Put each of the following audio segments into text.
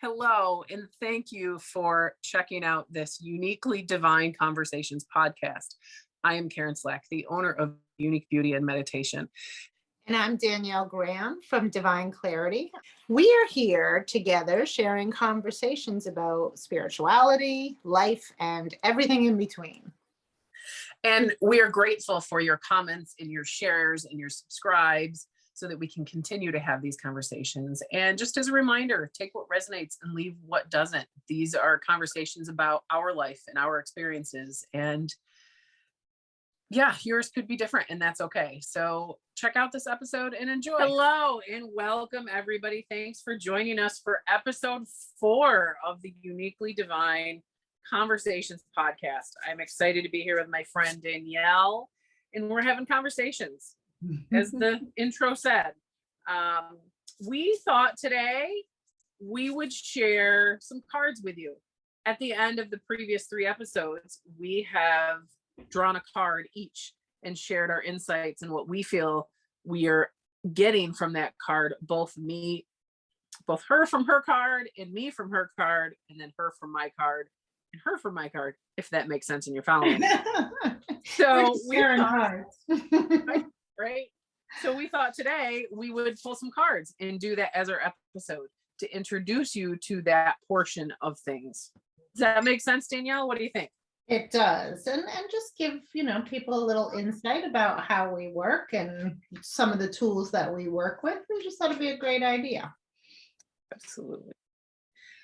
Hello, and thank you for checking out this Uniquely Divine Conversations podcast. I am Caryn Slack, the owner of Unique Beauty and Meditation. And I'm Danielle Graham from Divine Clarity. We are here together sharing conversations about spirituality, life, and everything in between. And we are grateful for your comments and your shares and your subscribes so that we can continue to have these conversations. And just as a reminder, take what resonates and leave what doesn't. These are conversations about our life and our experiences. And yeah, yours could be different, and that's okay. So check out this episode and enjoy. Hello and welcome, everybody. Thanks for joining us for episode 4 of the Uniquely Divine Conversations podcast. I'm excited to be here with my friend Danielle, and we're having conversations, as the intro said. We thought today we would share some cards with you. At the end of the previous 3 episodes, we have drawn a card each and shared our insights and what we feel we are getting from that card. Both her from her card and me from her card, and then her from my card and her from my card, if that makes sense and you're following. So we thought, right? So we thought today we would pull some cards and do that as our episode to introduce you to that portion of things. Does that make sense, Danielle? What do you think? It does. And just give, people a little insight about how we work and some of the tools that we work with. We just thought it'd be a great idea. Absolutely.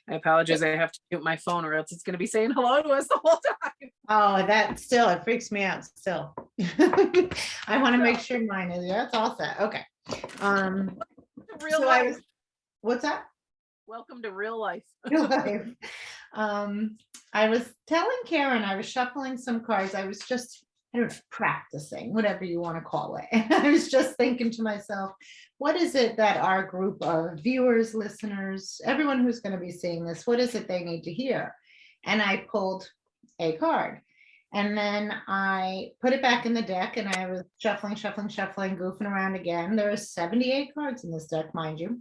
I apologize. I have to mute my phone or else it's going to be saying hello to us the whole time. Oh, it freaks me out still. I want to make sure mine is, that's all set. Okay. Real life. What's that? Welcome to real life. Real life. I was telling Caryn, I was shuffling some cards. I was just, practicing, whatever you want to call it. And I was just thinking to myself, what is it that our group of viewers, listeners, everyone who's going to be seeing this, what is it they need to hear? And I pulled a card. And then I put it back in the deck and I was shuffling, goofing around again. There are 78 cards in this deck, mind you.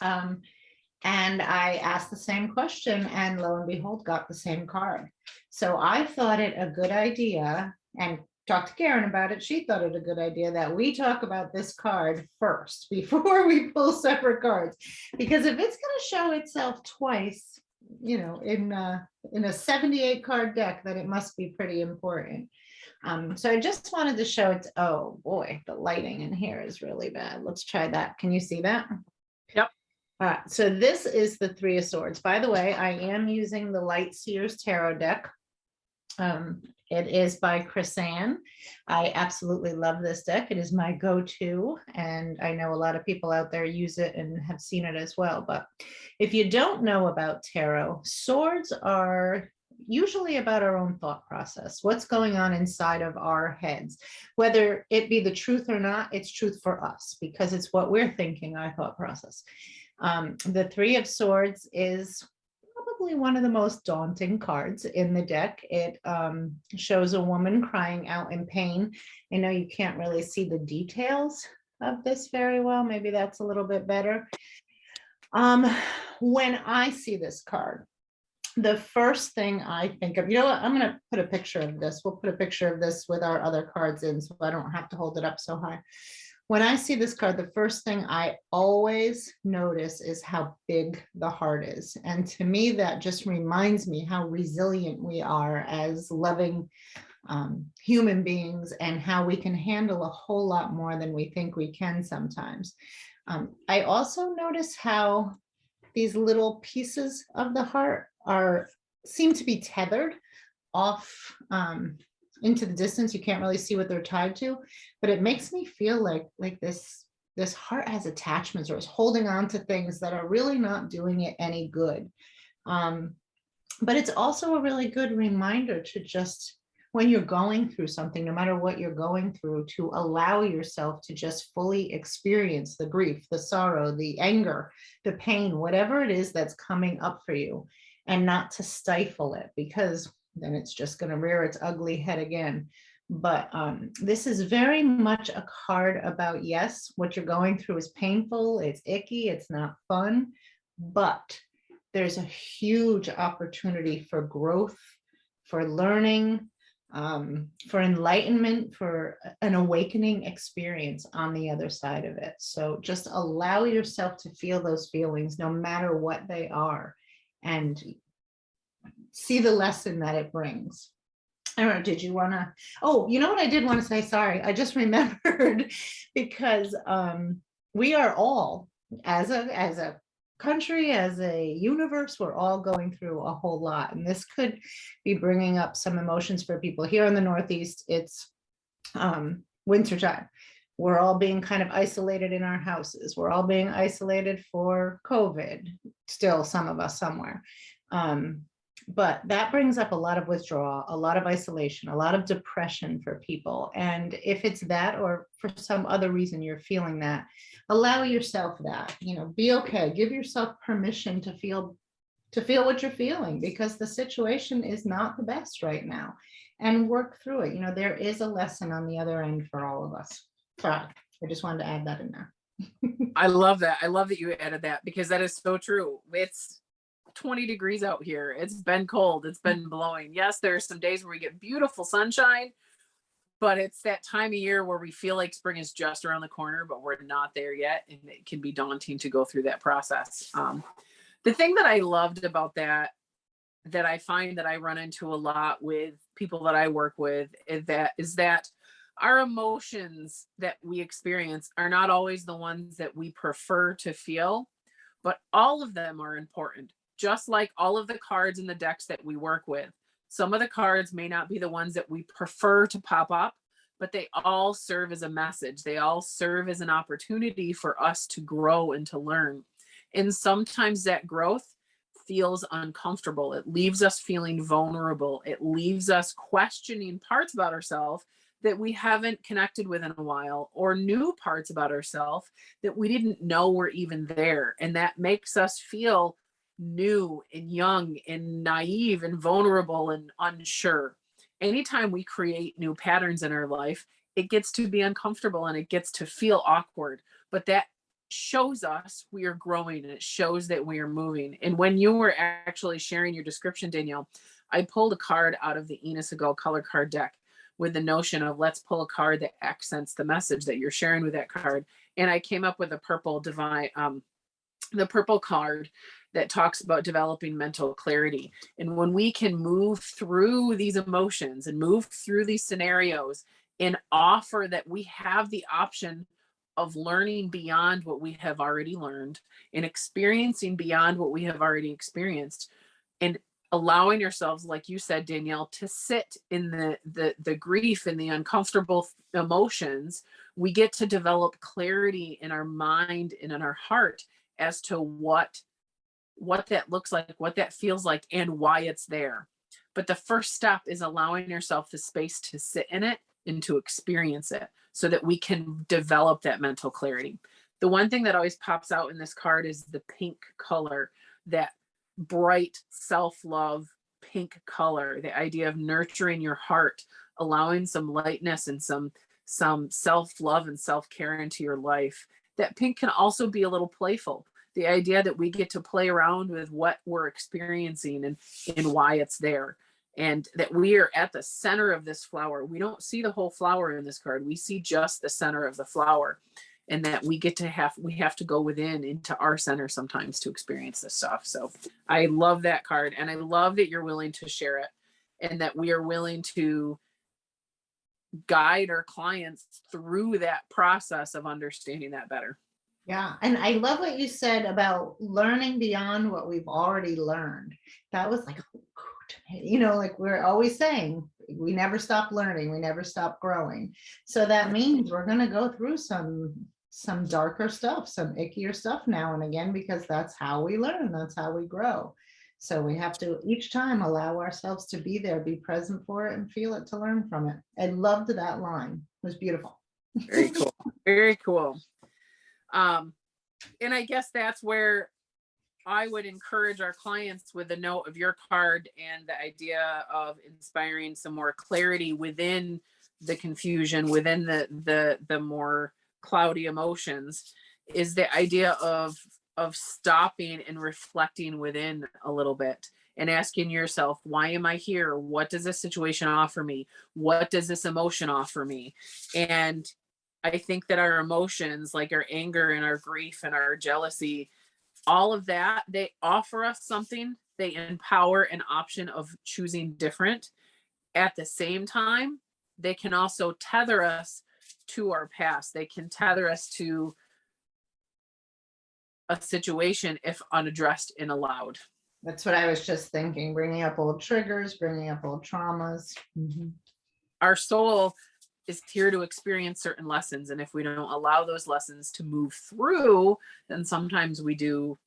And I asked the same question and lo and behold, got the same card. So I thought it a good idea and talked to Caryn about it. She thought it a good idea that we talk about this card first before we pull separate cards, because if it's going to show itself twice, in a 78 card deck, then it must be pretty important. So I just wanted to show it. Oh boy, the lighting in here is really bad. Let's try that. Can you see that? Yep. So this is the 3 of Swords. By the way, I am using the Light Seers Tarot deck. It is by Caryn. I absolutely love this deck. It is my go-to, and I know a lot of people out there use it and have seen it as well. But if you don't know about tarot, swords are usually about our own thought process, what's going on inside of our heads, whether it be the truth or not. It's truth for us because it's what we're thinking, our thought process. The 3 of Swords is probably one of the most daunting cards in the deck. It shows a woman crying out in pain. I know you can't really see the details of this very well. Maybe that's a little bit better. When I see this card, the first thing I think of, I'm going to put a picture of this. We'll put a picture of this with our other cards in so I don't have to hold it up so high. When I see this card, the first thing I always notice is how big the heart is. And to me, that just reminds me how resilient we are as loving human beings and how we can handle a whole lot more than we think we can sometimes. I also notice how these little pieces of the heart seem to be tethered off into the distance. You can't really see what they're tied to, but it makes me feel like this heart has attachments or is holding on to things that are really not doing it any good. But it's also a really good reminder to just, when you're going through something, no matter what you're going through, to allow yourself to just fully experience the grief, the sorrow, the anger, the pain, whatever it is that's coming up for you, and not to stifle it, because then it's just going to rear its ugly head again. But this is very much a card about, yes, what you're going through is painful, it's icky, it's not fun, but there's a huge opportunity for growth, for learning, for enlightenment, for an awakening experience on the other side of it. So just allow yourself to feel those feelings, no matter what they are, and see the lesson that it brings. I don't know, did you want to, oh, you know what I did want to say, sorry, I just remembered, because we are all, as a country, as a universe, we're all going through a whole lot, and this could be bringing up some emotions for people. Here in the Northeast, it's wintertime. We're all being kind of isolated in our houses. We're all being isolated for COVID, still some of us somewhere. But that brings up a lot of withdrawal, a lot of isolation, a lot of depression for people. And if it's that, or for some other reason you're feeling that, allow yourself that, be okay. Give yourself permission to feel what you're feeling, because the situation is not the best right now, and work through it. There is a lesson on the other end for all of us. Sorry, I just wanted to add that in there. I love that. I love that you added that, because that is so true. It's 20 degrees out here. It's been cold. It's been blowing. Yes, there are some days where we get beautiful sunshine, but it's that time of year where we feel like spring is just around the corner, but we're not there yet. And it can be daunting to go through that process. The thing that I loved about that I find that I run into a lot with people that I work with is that our emotions that we experience are not always the ones that we prefer to feel, but all of them are important. Just like all of the cards in the decks that we work with. Some of the cards may not be the ones that we prefer to pop up, but they all serve as a message. They all serve as an opportunity for us to grow and to learn. And sometimes that growth feels uncomfortable. It leaves us feeling vulnerable. It leaves us questioning parts about ourselves that we haven't connected with in a while, or new parts about ourselves that we didn't know were even there. And that makes us feel new and young and naive and vulnerable and unsure. Anytime we create new patterns in our life, it gets to be uncomfortable and it gets to feel awkward. But that shows us we are growing, and it shows that we are moving. And when you were actually sharing your description, Danielle, I pulled a card out of the Enos Ago color card deck with the notion of, let's pull a card that accents the message that you're sharing with that card. And I came up with a purple the purple card that talks about developing mental clarity. And when we can move through these emotions and move through these scenarios and offer that we have the option of learning beyond what we have already learned and experiencing beyond what we have already experienced, and allowing ourselves, like you said, Danielle, to sit in the grief and the uncomfortable emotions, we get to develop clarity in our mind and in our heart as to what that looks like, what that feels like, and why it's there. But the first step is allowing yourself the space to sit in it and to experience it so that we can develop that mental clarity. The one thing that always pops out in this card is the pink color, that bright self-love pink color, the idea of nurturing your heart, allowing some lightness and some self-love and self-care into your life. That pink can also be a little playful. The idea that we get to play around with what we're experiencing and why it's there. And that we are at the center of this flower. We don't see the whole flower in this card. We see just the center of the flower. And that we have to go within into our center sometimes to experience this stuff. So I love that card. And I love that you're willing to share it, and that we are willing to guide our clients through that process of understanding that better. Yeah. And I love what you said about learning beyond what we've already learned. That was like, like we're always saying, we never stop learning, we never stop growing. So that means we're going to go through some darker stuff, some ickier stuff now and again, because that's how we learn, that's how we grow. So we have to each time allow ourselves to be there, be present for it, and feel it to learn from it. I loved that line. It was beautiful. Very cool. Very cool. And I guess that's where I would encourage our clients with the note of your card and the idea of inspiring some more clarity within the confusion, within the more cloudy emotions, is the idea of of stopping and reflecting within a little bit and asking yourself, why am I here? What does this situation offer me? What does this emotion offer me? And I think that our emotions, like our anger and our grief and our jealousy, all of that, they offer us something. They empower an option of choosing different. At the same time, they can also tether us to our past. They can tether us to a situation if unaddressed and allowed. That's what I was just thinking, bringing up old triggers, bringing up old traumas. Mhm. Our soul is here to experience certain lessons. And if we don't allow those lessons to move through, then sometimes we do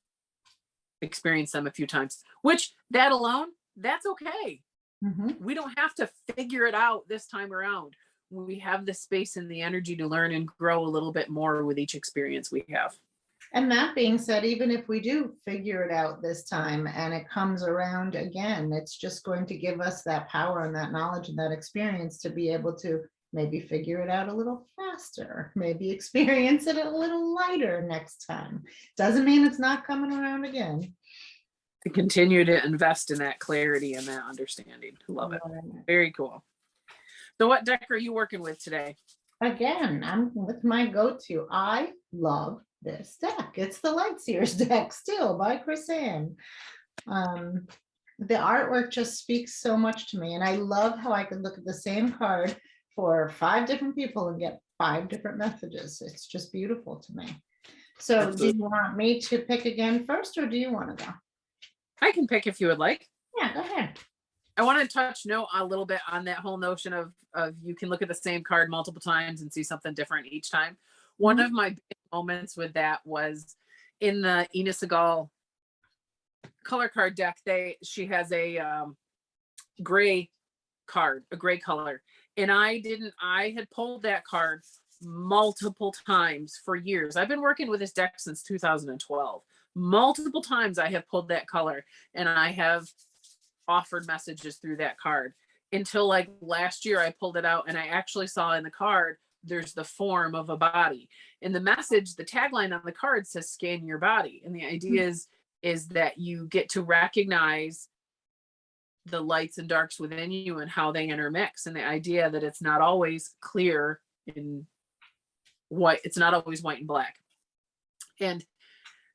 experience them a few times, which that alone, that's okay. Mhm. We don't have to figure it out this time around. We have the space and the energy to learn and grow a little bit more with each experience we have. And that being said, even if we do figure it out this time and it comes around again, it's just going to give us that power and that knowledge and that experience to be able to maybe figure it out a little faster, maybe experience it a little lighter next time. Doesn't mean it's not coming around again. To continue to invest in that clarity and that understanding. Love it. Very cool. So what deck are you working with today? Again, I'm with my go-to. I love this deck. It's the Lightseers deck still by Caryn. The artwork just speaks so much to me, and I love how I can look at the same card for 5 different people and get 5 different messages. It's just beautiful to me. So do you want me to pick again first, or do you want to go? I can pick if you would like. Yeah, go ahead. I want to touch a little bit on that whole notion of you can look at the same card multiple times and see something different each time. One of my big moments with that was in the Ina Segal color card deck. She has a gray card, a gray color. And I had pulled that card multiple times for years. I've been working with this deck since 2012. Multiple times I have pulled that color and I have offered messages through that card until like last year I pulled it out and I actually saw in the card there's the form of a body. And the message, the tagline on the card says scan your body. And the idea is that you get to recognize the lights and darks within you and how they intermix. And the idea that it's not always clear in white, it's not always white and black. And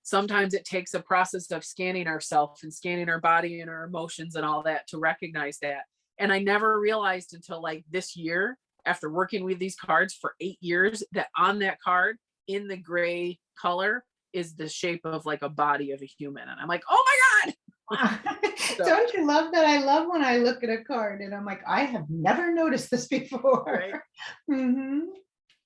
sometimes it takes a process of scanning ourselves and scanning our body and our emotions and all that to recognize that. And I never realized until like this year, after working with these cards for 8 years, that on that card in the gray color is the shape of like a body of a human. And I'm like, oh my God. So, don't you love that? I love when I look at a card and I'm like, I have never noticed this before. Right? Mm-hmm.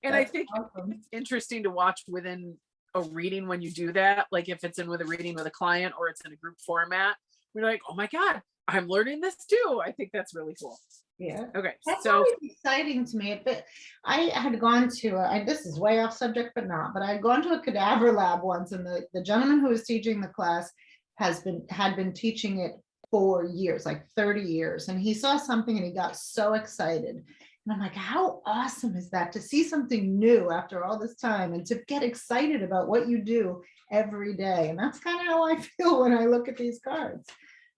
And that's I think awesome. It's interesting to watch within a reading when you do that. Like if it's in with a reading with a client or it's in a group format, you're like, oh my God, I'm learning this too. I think that's really cool. Yeah. Okay. That's always exciting to me. But I had gone to, this is way off subject, but I had gone to a cadaver lab once, and the gentleman who was teaching the class had been teaching it for years, like 30 years. And he saw something and he got so excited. And I'm like, how awesome is that to see something new after all this time and to get excited about what you do every day. And that's kind of how I feel when I look at these cards.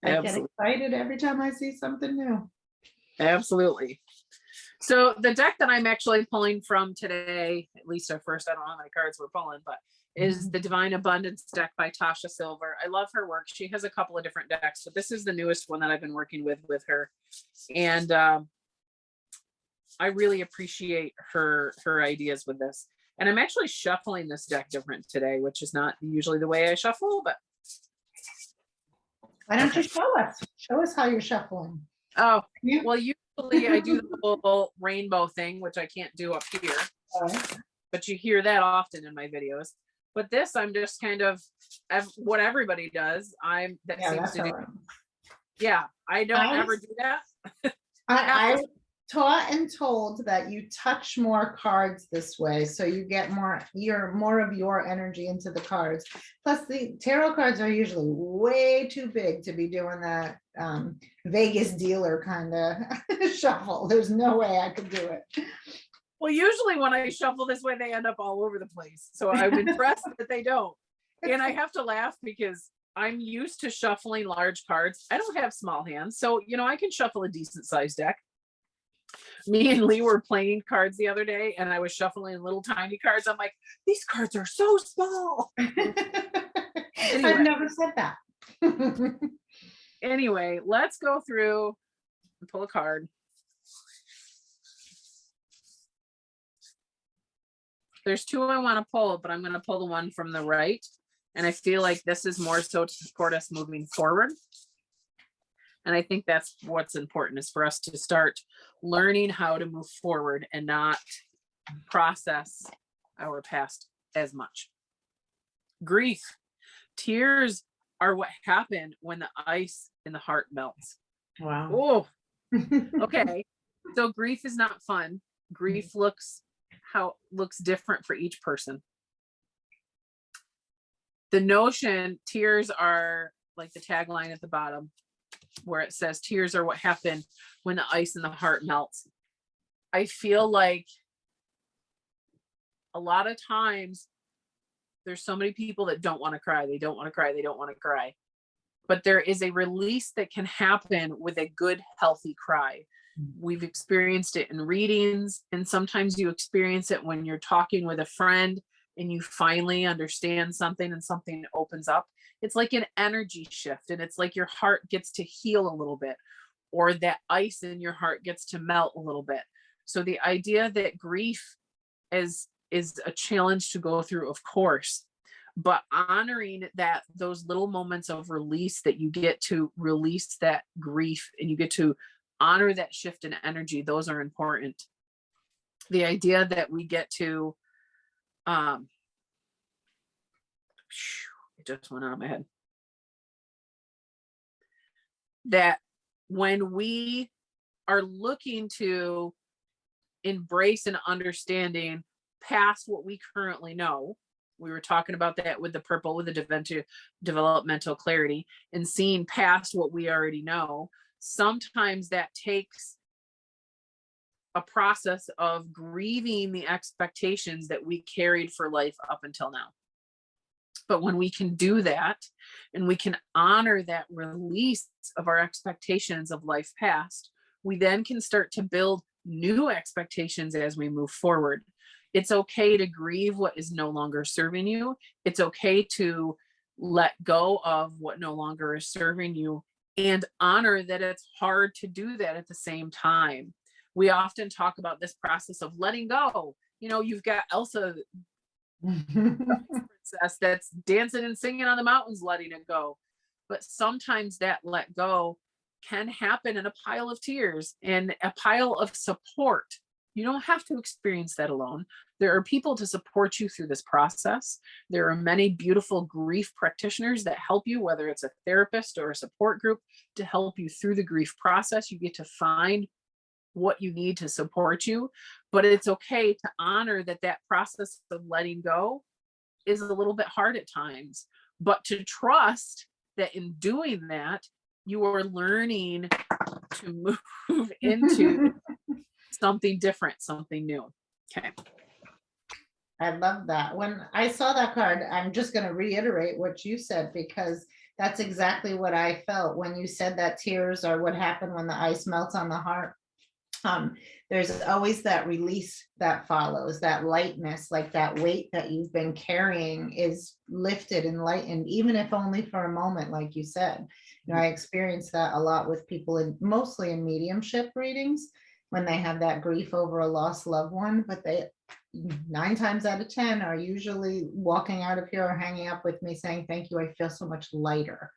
I get excited every time I see something new. Absolutely. So the deck that I'm actually pulling from today, at least at first, I don't know how many cards we're pulling, but is the Divine Abundance deck by Tasha Silver. I love her work. She has a couple of different decks, but this is the newest one that I've been working with her. And I really appreciate her ideas with this. And I'm actually shuffling this deck different today, which is not usually the way I shuffle, but. Why don't you show us? Show us how you're shuffling. Oh, well, usually I do the little rainbow thing, which I can't do up here, but you hear that often in my videos. But this, I'm just kind of what everybody does. Seems to do. Yeah, I don't ever do that. I taught and told that you touch more cards this way, so you get more of your energy into the cards. Plus, the tarot cards are usually way too big to be doing that Vegas dealer kind of shuffle. There's no way I could do it. Well, usually when I shuffle this way, they end up all over the place. So I'm impressed that they don't. And I have to laugh because I'm used to shuffling large cards. I don't have small hands. So, I can shuffle a decent sized deck. Me and Lee were playing cards the other day and I was shuffling little tiny cards. I'm like, these cards are so small. I've never said that. Anyway, let's go through and pull a card. There's two I want to pull, but I'm going to pull the one from the right. And I feel like this is more so to support us moving forward. And I think that's what's important, is for us to start learning how to move forward and not process our past as much. Grief. Tears are what happen when the ice in the heart melts. Wow. Oh, okay. So grief is not fun. Grief looks different for each person. The notion, tears are like the tagline at the bottom, where it says tears are what happen when the ice in the heart melts. I feel like a lot of times there's so many people that don't want to cry. They don't want to cry. They don't want to cry. But there is a release that can happen with a good, healthy cry. We've experienced it in readings, and sometimes you experience it when you're talking with a friend and you finally understand something and something opens up. It's like an energy shift, and it's like your heart gets to heal a little bit, or that ice in your heart gets to melt a little bit. So the idea that grief is a challenge to go through, of course, but honoring that, those little moments of release, that you get to release that grief and you get to honor that shift in energy, those are important. The idea that we get to, it just went out of my head, that when we are looking to embrace an understanding past what we currently know, we were talking about that with the purple, with the developmental clarity, and seeing past what we already know. Sometimes that takes a process of grieving the expectations that we carried for life up until now. But when we can do that, and we can honor that release of our expectations of life past, we then can start to build new expectations as we move forward. It's okay to grieve what is no longer serving you. It's okay to let go of what no longer is serving you, and honor that it's hard to do that at the same time. We often talk about this process of letting go. You've got Elsa, princess, that's dancing and singing on the mountains, letting it go. But sometimes that let go can happen in a pile of tears and a pile of support. You don't have to experience that alone. There are people to support you through this process. There are many beautiful grief practitioners that help you, whether it's a therapist or a support group, to help you through the grief process. You get to find what you need to support you, but it's okay to honor that that process of letting go is a little bit hard at times, but to trust that in doing that, you are learning to move into something different, something new. Okay. I love that. When I saw that card, I'm just going to reiterate what you said, because that's exactly what I felt when you said that tears are what happen when the ice melts on the heart. There's always that release that follows, that lightness, like that weight that you've been carrying is lifted and lightened, even if only for a moment, like you said. I experience that a lot with people, mostly in mediumship readings, when they have that grief over a lost loved one, but they 9 times out of 10 are usually walking out of here or hanging up with me saying, thank you, I feel so much lighter.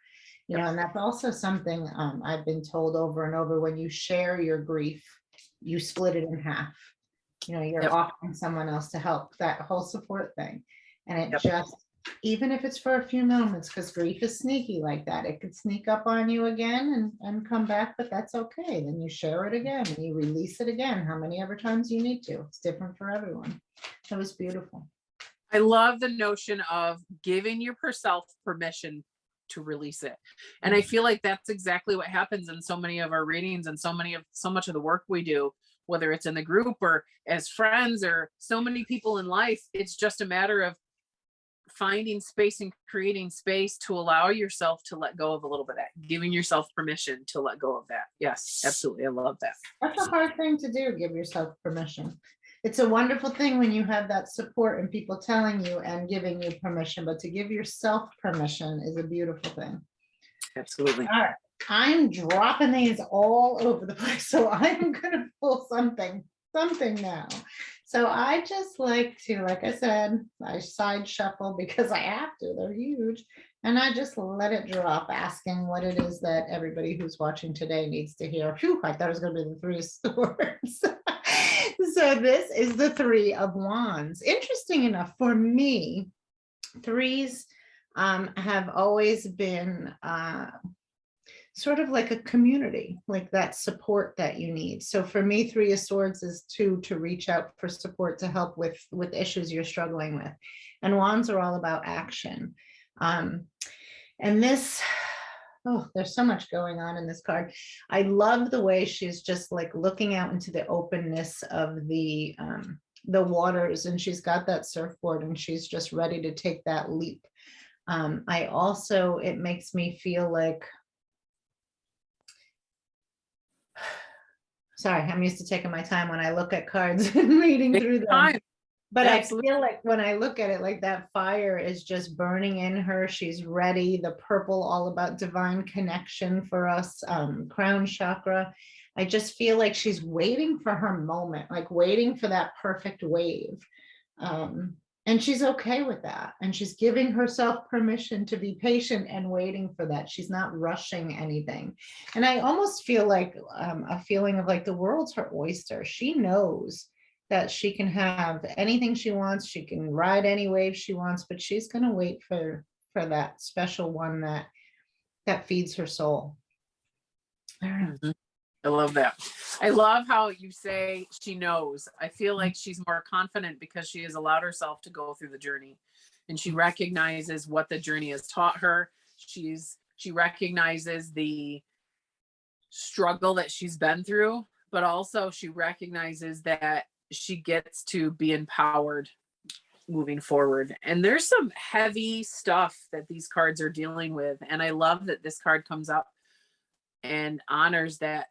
And that's also something I've been told over and over: when you share your grief, you split it in half. You're offering someone else to help, that whole support thing. And it just, even if it's for a few moments, because grief is sneaky like that, it could sneak up on you again and come back, but that's okay. Then you share it again and you release it again, how many ever times you need to. It's different for everyone. That was beautiful. I love the notion of giving yourself permission to release it. And I feel like that's exactly what happens in so many of our readings and so much of the work we do, whether it's in the group or as friends or so many people in life. It's just a matter of finding space and creating space to allow yourself to let go of a little bit of that, giving yourself permission to let go of that. Yes, absolutely. I love that. That's a hard thing to do, give yourself permission. It's a wonderful thing when you have that support and people telling you and giving you permission, but to give yourself permission is a beautiful thing. Absolutely. All right, I'm dropping these all over the place, so I'm gonna pull something now. So I just like to, like I said, I side shuffle because I have to, they're huge. And I just let it drop, asking what it is that everybody who's watching today needs to hear. Phew, I thought it was gonna be the Three of Swords. So this is the Three of Wands. Interesting enough, for me, threes have always been sort of like a community, like that support that you need. So for me, Three of Swords is to reach out for support, to help with issues you're struggling with. And Wands are all about action. And this, oh, there's so much going on in this card. I love the way she's just like looking out into the openness of the waters, and she's got that surfboard and she's just ready to take that leap. I also, it makes me feel like, sorry, I'm used to taking my time when I look at cards and reading through them. But absolutely. I feel like when I look at it, like that fire is just burning in her. She's ready. The purple, all about divine connection for us, crown chakra. I just feel like she's waiting for her moment, like waiting for that perfect wave. And she's okay with that. And she's giving herself permission to be patient and waiting for that. She's not rushing anything. And I almost feel like a feeling of like the world's her oyster. She knows that she can have anything she wants. She can ride any wave she wants, but she's going to wait for that special one that feeds her soul. Mm-hmm. I love that. I love how you say she knows. I feel like she's more confident because she has allowed herself to go through the journey, and she recognizes what the journey has taught her. She recognizes the struggle that she's been through, but also she recognizes that she gets to be empowered moving forward. And there's some heavy stuff that these cards are dealing with. And I love that this card comes up and honors that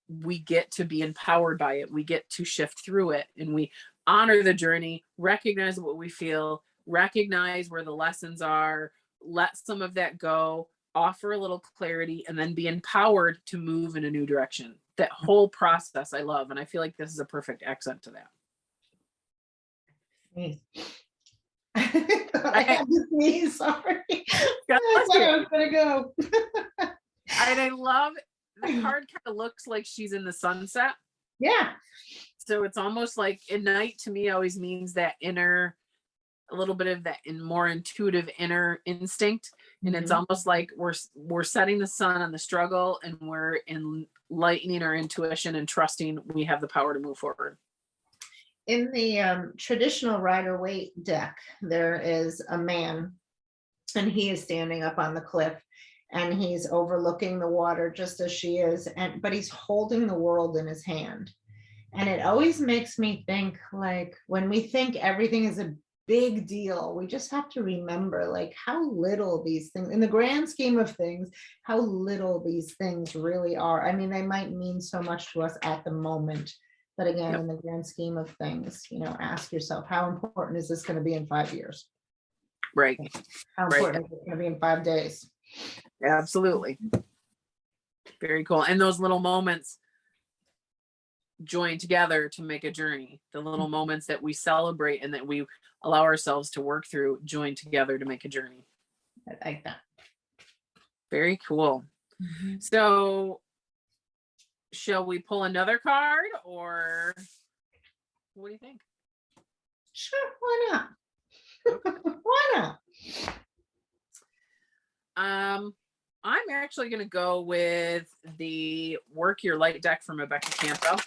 we get to be empowered by it. We get to shift through it, and we honor the journey, recognize what we feel, recognize where the lessons are, let some of that go, offer a little clarity, and then be empowered to move in a new direction. That whole process I love. And I feel like this is a perfect accent to that. I had to sneeze, sorry. I thought I was gonna go. And I love the card kind of looks like she's in the sunset. Yeah. So it's almost like at night to me always means that inner, a little bit of that more intuitive inner instinct. And it's almost like we're setting the sun on the struggle, and we're enlightening our intuition and trusting we have the power to move forward. In the traditional Rider-Waite deck, there is a man, and he is standing up on the cliff, and he's overlooking the water just as she is, but he's holding the world in his hand. And it always makes me think, like, when we think everything is a big deal, we just have to remember like how little these things, in the grand scheme of things, how little these things really are. I mean, they might mean so much to us at the moment, but again, in the grand scheme of things, ask yourself, how important is this going to be in 5 years? Right. How important is it going to be in 5 days? Absolutely. Very cool. And those little moments join together to make a journey. The little moments that we celebrate and that we allow ourselves to work through join together to make a journey. I like that. Very cool. So shall we pull another card, or what do you think? Sure, why not? Why not? I'm actually going to go with the Work Your Light deck from Rebecca Campbell.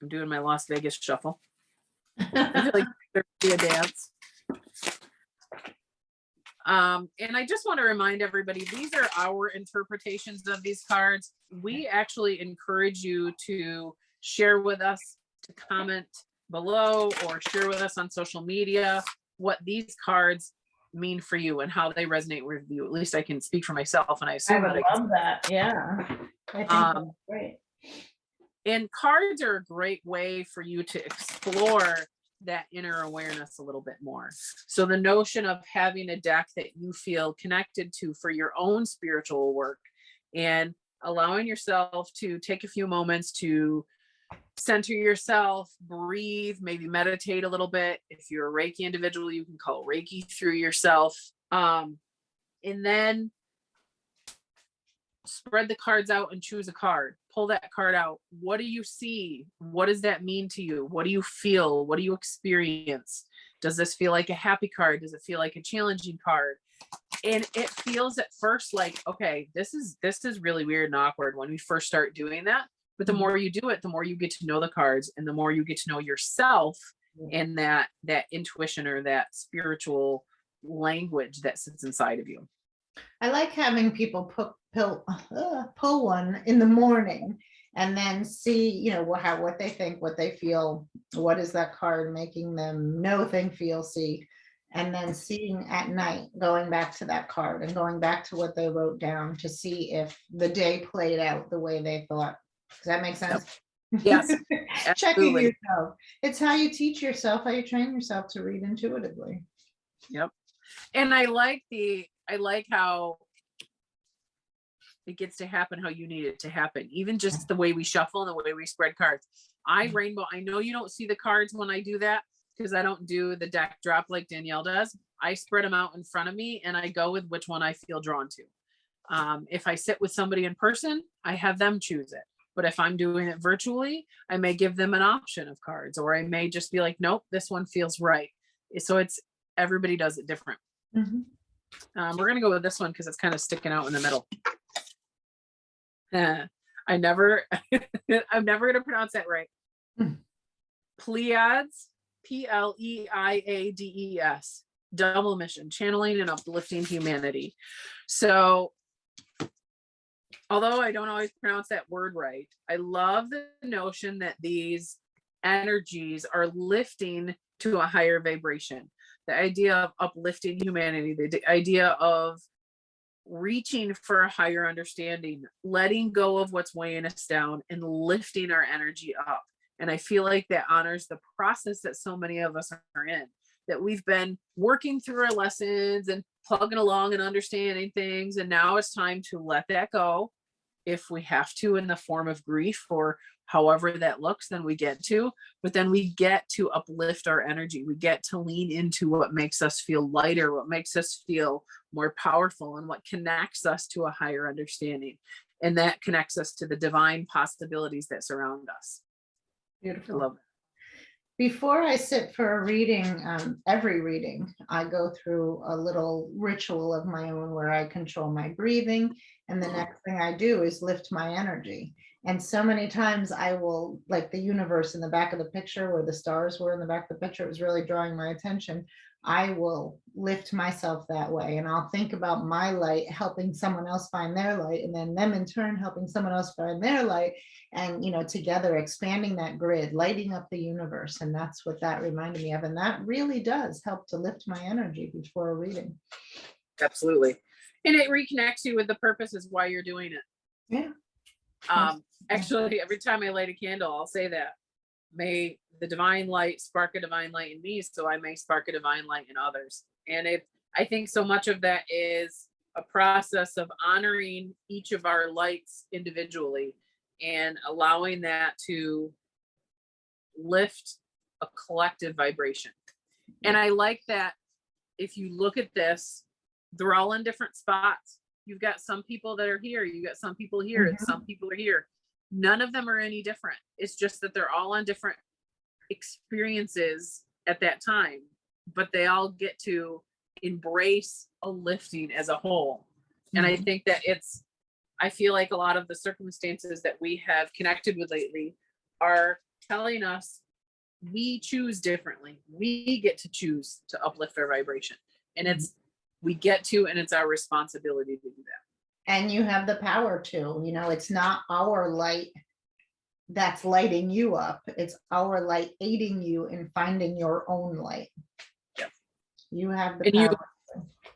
I'm doing my Las Vegas shuffle. I feel like there'd be a dance. And I just want to remind everybody, these are our interpretations of these cards. We actually encourage you to share with us, to comment below, or share with us on social media what these cards mean for you and how they resonate with you. At least I can speak for myself, and I I assume would that I love that. Yeah. I think that's great. and cards are a great way for you to explore that inner awareness a little bit more. So the notion of having a deck that you feel connected to for your own spiritual work, and allowing yourself to take a few moments to center yourself, breathe, maybe meditate a little bit. If you're a Reiki individual, you can call Reiki through yourself. And then spread the cards out and choose a card. Pull that card out. What do you see? What does that mean to you? What do you feel? What do you experience? Does this feel like a happy card? Does it feel like a challenging card? And it feels at first like, okay, this is really weird and awkward when we first start doing that. But the more you do it, the more you get to know the cards, and the more you get to know yourself and that intuition or that spiritual language that sits inside of you. I like having people pull one in the morning and then see, you know, what they think, what they feel, what is that card making them know, think, feel, see, and then seeing at night, going back to that card and going back to what they wrote down to see if the day played out the way they thought. Does that make sense? Yes. Checking yourself. It's how you teach yourself, how you train yourself to read intuitively. Yep. And I like how it gets to happen how you need it to happen. Even just the way we shuffle and the way we spread cards. I know you don't see the cards when I do that, because I don't do the deck drop like Danielle does. I spread them out in front of me and I go with which one I feel drawn to. If I sit with somebody in person, I have them choose it. But if I'm doing it virtually, I may give them an option of cards, or I may just be like, nope, this one feels right. So everybody does it different. Mm-hmm. We're going to go with this one because it's kind of sticking out in the middle. I'm never going to pronounce that right. Pleiades, Pleiades, double mission, channeling and uplifting humanity. So, although I don't always pronounce that word right, I love the notion that these energies are lifting to a higher vibration. The idea of uplifting humanity, the idea of reaching for a higher understanding, letting go of what's weighing us down and lifting our energy up. And I feel like that honors the process that so many of us are in, that we've been working through our lessons and plugging along and understanding things. And now it's time to let that go. If we have to, in the form of grief or however that looks, then we get to, but then we get to uplift our energy. We get to lean into what makes us feel lighter, what makes us feel more powerful, and what connects us to a higher understanding. And that connects us to the divine possibilities that surround us. Beautiful. I love it. Before I sit for a reading, every reading, I go through a little ritual of my own where I control my breathing. And the next thing I do is lift my energy. And so many times I will, like the universe in the back of the picture where the stars were in the back of the picture, it was really drawing my attention. I will lift myself that way. And I'll think about my light helping someone else find their light, and then them in turn helping someone else find their light. And, you know, together expanding that grid, lighting up the universe. And that's what that reminded me of. And that really does help to lift my energy before a reading. Absolutely. And it reconnects you with the purpose is why you're doing it. Yeah. Actually, every time I light a candle, I'll say that. May the divine light spark a divine light in me, so I may spark a divine light in others. And I think so much of that is a process of honoring each of our lights individually and allowing that to lift a collective vibration. And I like that if you look at this, they're all in different spots. You've got some people that are here, you got some people here, and some people are here. None of them are any different. It's just that they're all on different experiences at that time, but they all get to embrace a lifting as a whole. And I think that I feel like a lot of the circumstances that we have connected with lately are telling us we choose differently. We get to choose to uplift our vibration. And we get to, and it's our responsibility to do that. And you have the power to, you know, it's not our light that's lighting you up. It's our light aiding you in finding your own light. Yeah. You have the And power.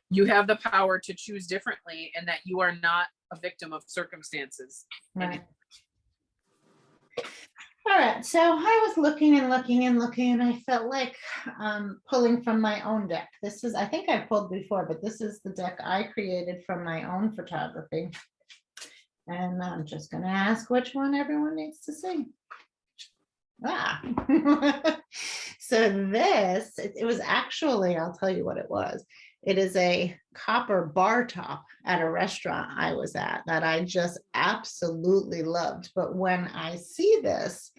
you have the power to choose differently, and that you are not a victim of circumstances. Right. All right, so I was looking and looking and looking, and I felt like pulling from my own deck. This is, I think I've pulled before, but this is the deck I created from my own photography. And I'm just going to ask which one everyone needs to see. Ah. So this, it was actually, I'll tell you what it was. It is a copper bar top at a restaurant I was at that I just absolutely loved. But when I see this,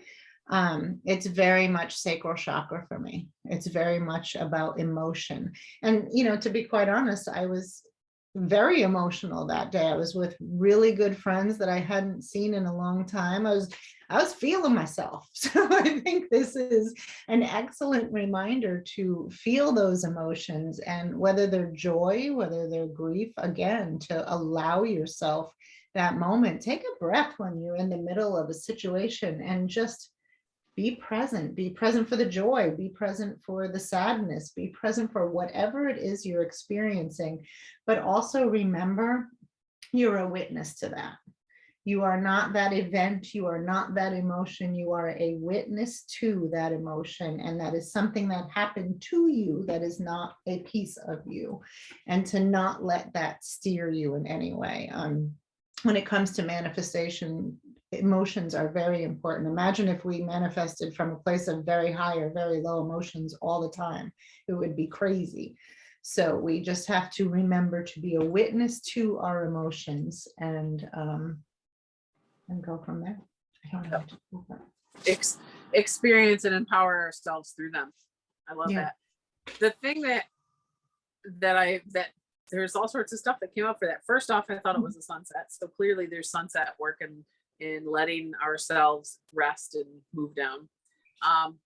it's very much sacral chakra for me. It's very much about emotion. And, you know, to be quite honest, I was very emotional that day. I was with really good friends that I hadn't seen in a long time. I was feeling myself. So I think this is an excellent reminder to feel those emotions, and whether they're joy, whether they're grief, again, to allow yourself that moment. Take a breath when you're in the middle of a situation and just be present for the joy, be present for the sadness, be present for whatever it is you're experiencing, but also remember you're a witness to that. You are not that event, you are not that emotion, you are a witness to that emotion, and that is something that happened to you that is not a piece of you, and to not let that steer you in any way. When it comes to manifestation, emotions are very important. Imagine if we manifested from a place of very high or very low emotions all the time. It would be crazy. So we just have to remember to be a witness to our emotions, and go from there. I don't know what to do with that. Experience and empower ourselves through them. I love Yeah. that. The thing that there's all sorts of stuff that came up for that. First off, I thought it was a sunset. So clearly there's sunset work in letting ourselves rest and move down.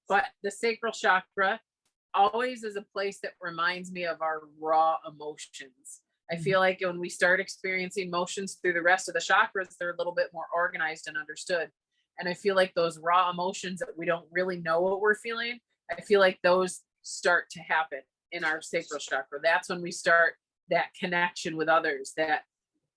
But the sacral chakra always is a place that reminds me of our raw emotions. I feel like when we start experiencing emotions through the rest of the chakras, they're a little bit more organized and understood. And I feel like those raw emotions that we don't really know what we're feeling, I feel like those start to happen in our sacral chakra. That's when we start that connection with others. That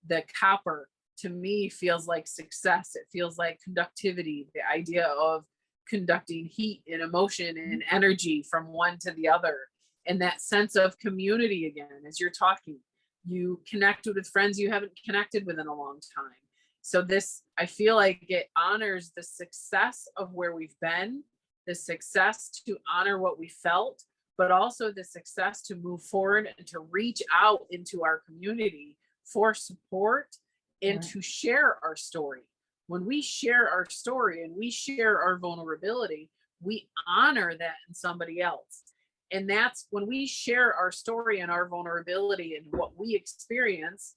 the copper to me feels like success. It feels like conductivity, the idea of conducting heat and emotion and energy from one to the other. And that sense of community again, as you're talking, you connect with friends you haven't connected with in a long time. So this, I feel like it honors the success of where we've been, the success to honor what we felt, but also the success to move forward and to reach out into our community for support and to share our story. When we share our story and we share our vulnerability, we honor that in somebody else. And that's when we share our story and our vulnerability and what we experience,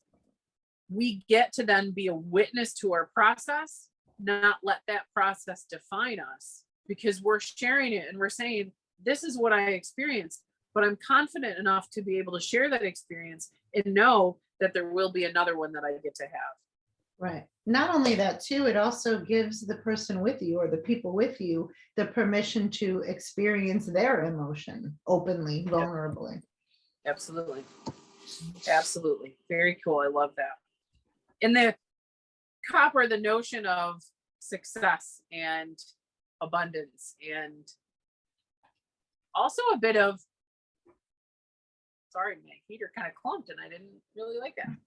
we get to then be a witness to our process, not let that process define us, because we're sharing it and we're saying, this is what I experienced, but I'm confident enough to be able to share that experience and know that there will be another one that I get to have. Right. Not only that too, it also gives the person with you or the people with you the permission to experience their emotion openly, vulnerably. Absolutely. Absolutely. Very cool. I love that. In the copper, the notion of success and abundance, and also a bit of, sorry, my heater kind of clumped and I didn't really like that.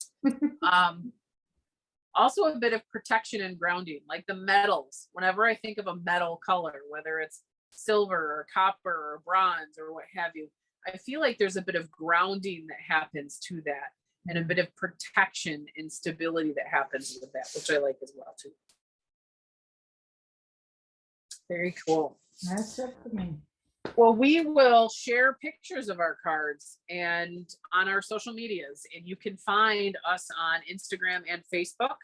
Also a bit of protection and grounding, like the metals. Whenever I think of a metal color, whether it's silver or copper or bronze or what have you, I feel like there's a bit of grounding that happens to that, and a bit of protection and stability that happens with that, which I like as well too. Very cool. That's it for me. Well, we will share pictures of our cards and on our social medias, and you can find us on Instagram and Facebook.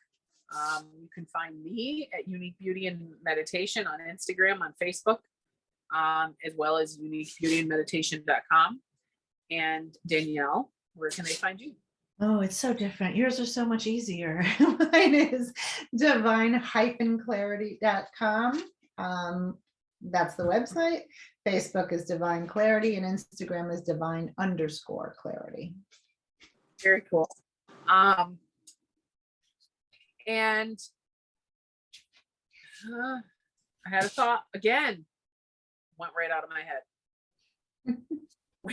You can find me at Unique Beauty and Meditation on Instagram, on Facebook, as well as uniquebeautyandmeditation.com. And Danielle, where can they find you? Oh, it's so different. Yours are so much easier. Mine is divine-clarity.com. That's the website. Facebook is Divine Clarity and Instagram is Divine_Clarity. Very cool. And I had a thought again, went right out of my head.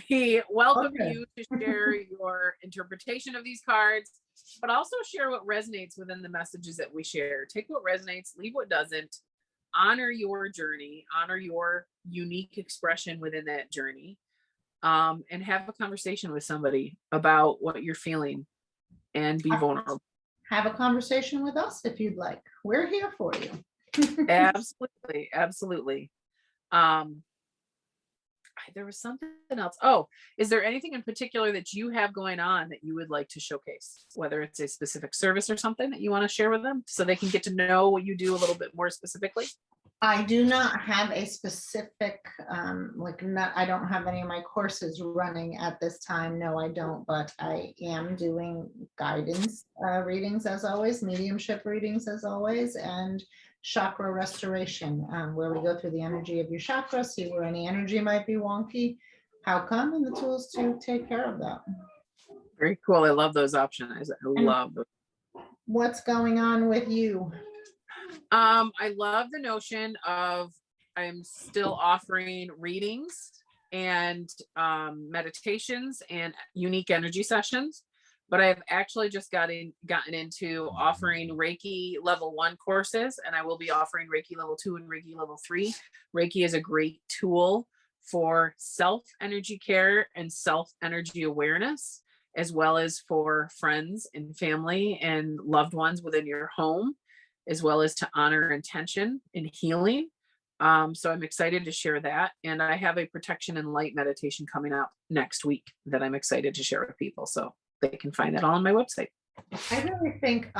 We welcome you to share your interpretation of these cards, but also share what resonates within the messages that we share. Take what resonates, leave what doesn't. Honor your journey, honor your unique expression within that journey, and have a conversation with somebody about what you're feeling and be vulnerable. Have a conversation with us if you'd like. We're here for you. Absolutely, absolutely. There was something else. Oh, is there anything in particular that you have going on that you would like to showcase, whether it's a specific service or something that you want to share with them so they can get to know what you do a little bit more specifically? I do not have a specific, I don't have any of my courses running at this time. No, I don't, but I am doing guidance readings as always, mediumship readings as always, and chakra restoration, where we go through the energy of your chakra, see where any energy might be wonky, how come, and the tools to take care of that. Very cool. I love those options. I love those. What's going on with you? I love the notion of I'm still offering readings and meditations and unique energy sessions, but I've actually just gotten into offering Reiki level 1 courses, and I will be offering Reiki level 2 and Reiki level 3. Reiki is a great tool for self energy care and self energy awareness, as well as for friends and family and loved ones within your home, as well as to honor intention and healing. So I'm excited to share that. And I have a protection and light meditation coming up next week that I'm excited to share with people. So they can find that all on my website. I really think,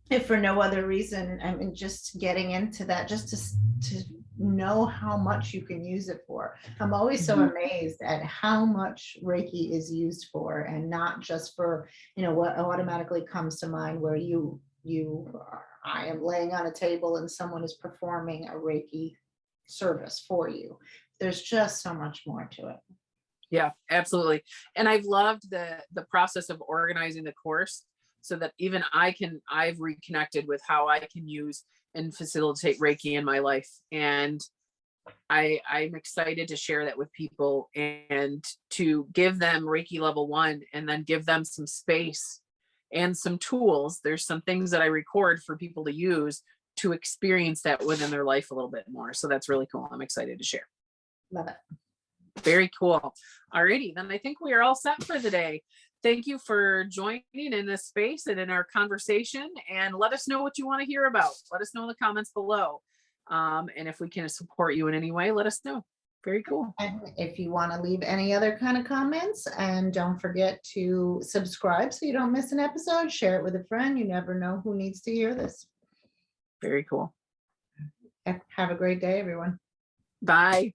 if for no other reason, I mean, just getting into that, just to know how much you can use it for. I'm always so amazed at how much Reiki is used for, and not just for, what automatically comes to mind where I am laying on a table and someone is performing a Reiki service for you. There's just so much more to it. Yeah, absolutely. And I've loved the process of organizing the course so that even I've reconnected with how I can use and facilitate Reiki in my life. And I'm excited to share that with people and to give them Reiki level 1 and then give them some space and some tools. There's some things that I record for people to use to experience that within their life a little bit more. So that's really cool. I'm excited to share. Love it. Very cool. Alrighty, then I think we are all set for the day. Thank you for joining in this space and in our conversation, and let us know what you want to hear about. Let us know in the comments below. And if we can support you in any way, let us know. Very cool. And if you want to leave any other kind of comments, and don't forget to subscribe so you don't miss an episode, share it with a friend. You never know who needs to hear this. Very cool. Have a great day, everyone. Bye.